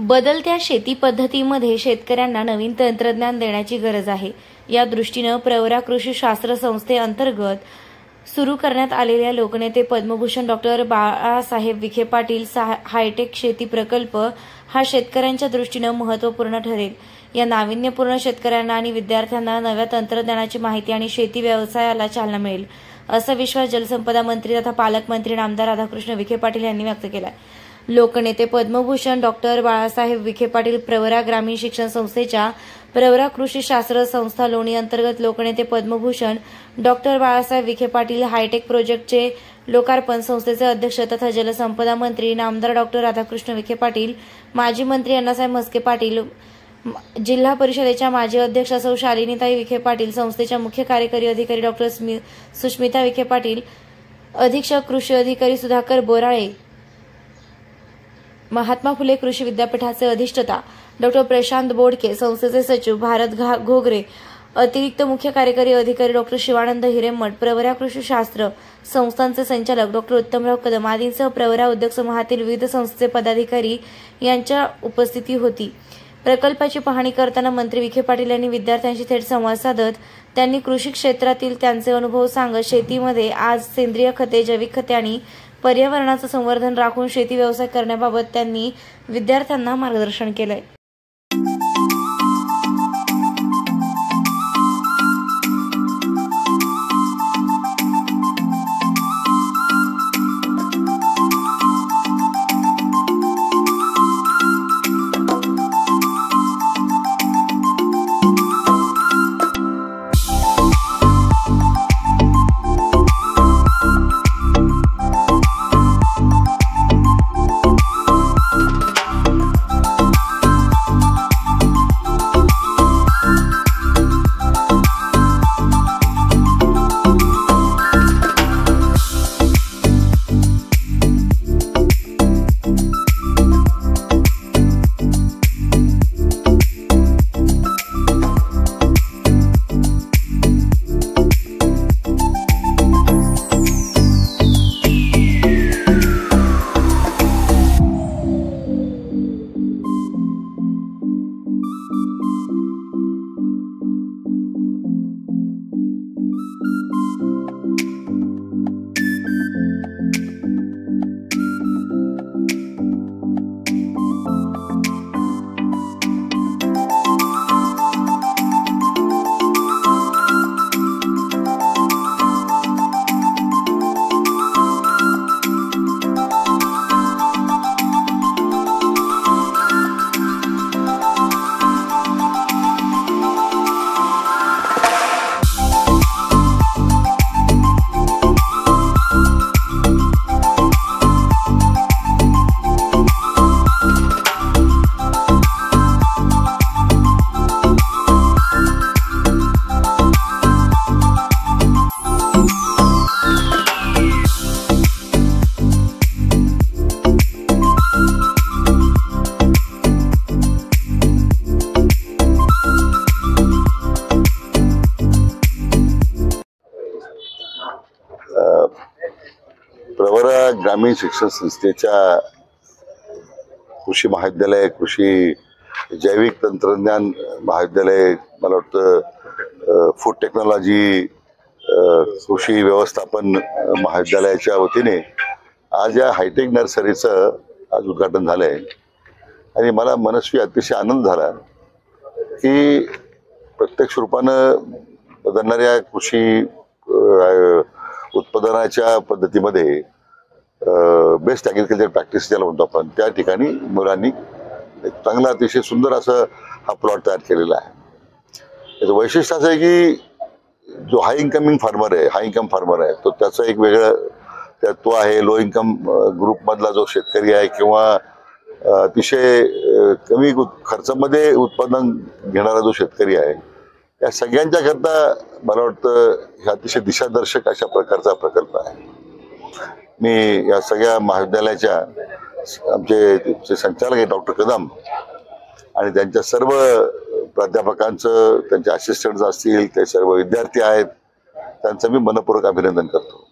बदलत्या शेती पद्धतीमध्ये शेतकऱ्यांना नवीन तंत्रज्ञान देण्याची गरज आहे। या दृष्टीने प्रवरा कृषी शास्त्र संस्थेअंतर्गत सुरू करण्यात आलेल्या लोकनेते पद्मभूषण डॉक्टर बाळासाहेब विखे पाटील हायटेक शेती प्रकल्प हा शेतकऱ्यांच्या दृष्टीने महत्त्वपूर्ण ठरेल। या नाविन्यपूर्ण शेतकऱ्यांना आणि विद्यार्थ्यांना नव्या तंत्रज्ञानाची माहिती आणि शेती व्यवसायाला चालना मिळेल, असा विश्वास जलसंपदा मंत्री तथा पालकमंत्री नामदार राधाकृष्ण विखे पाटील यांनी व्यक्त केला। लोकनेते पद्मभूषण डॉक्टर बाळासाहेब विखे पाटील प्रवरा ग्रामीण शिक्षण संस्थेच्या प्रवरा कृषी शास्त्र संस्था लोणी अंतर्गत लोकनेते पद्मभूषण डॉक्टर बाळासाहेब विखे पाटील हायटेक प्रोजेक्टचे लोकार्पण संस्थेचे अध्यक्ष तथा जलसंपदा मंत्री नामदार डॉक्टर राधाकृष्ण विखे पाटील, माजी मंत्री अण्णासाहेब म्हस्के पाटील, जिल्हा परिषदेच्या माजी अध्यक्षा सौ शालिनीताई विखे पाटील, संस्थेच्या मुख्य कार्यकारी अधिकारी डॉक्टर सुष्मिता विखे पाटील, अधीक्षक कृषी अधिकारी सुधाकर बोराळे, महात्मा फुले कृषी विद्यापीठाचे अधिष्ठाता डॉक्टर प्रशांत बोडके, संस्थेचे सचिव भारत घोगरे, अतिरिक्त मुख्य कार्यकारी अधिकारी डॉक्टर शिवानंद हिरेमठ, प्रवरा कृषी शास्त्र संस्थांचे संचालक डॉक्टर उत्तमराव कदम आदींसह प्रवरा उद्योग समूहातील विविध संस्थेचे पदाधिकारी यांच्या उपस्थिती होती। प्रकल्पाची पाहणी करताना मंत्री विखे पाटील यांनी विद्यार्थ्यांशी थेट संवाद साधत त्यांनी कृषी क्षेत्रातील त्यांचे अनुभव सांगत शेतीमध्ये आज सेंद्रिय खते, जैविक खते आणि पर्यावरणाचं संवर्धन राखून शेती व्यवसाय करण्याबाबत त्यांनी विद्यार्थ्यांना मार्गदर्शन केलंय। प्रवरा ग्रामीण शिक्षण संस्थेच्या कृषी महाविद्यालय, कृषी जैविक तंत्रज्ञान महाविद्यालय, मला वाटतं फूड टेक्नॉलॉजी कृषी व्यवस्थापन महाविद्यालयाच्या वतीने आज या हायटेक नर्सरीचं आज उद्घाटन झालंय आणि मला मनस्वी अतिशय आनंद झाला की प्रत्यक्ष रूपानं बदलणाऱ्या कृषी उत्पादनाच्या पद्धतीमध्ये बेस्ट ॲग्रिकल्चर प्रॅक्टिस ज्याला म्हणतो आपण, त्या ठिकाणी मुलांनी एक चांगला अतिशय सुंदर असं हा प्लॉट तयार केलेला आहे। याचं वैशिष्ट्य असं आहे की जो हाय इन्कम फार्मर आहे तो त्याचं एक वेगळं तो आहे, लो इन्कम ग्रुपमधला जो शेतकरी आहे किंवा अतिशय कमी खर्चामध्ये उत्पादन घेणारा जो शेतकरी आहे, या सगळ्यांच्या करता मला वाटतं हे अतिशय दिशादर्शक अशा प्रकारचा प्रकल्प आहे। मी या सगळ्या महाविद्यालयाच्या आमचे संचालक डॉक्टर कदम आणि त्यांच्या सर्व प्राध्यापकांचं, त्यांचे असिस्टंट्स असतील, ते सर्व विद्यार्थी आहेत, त्यांचं मी मनपूर्वक अभिनंदन करतो।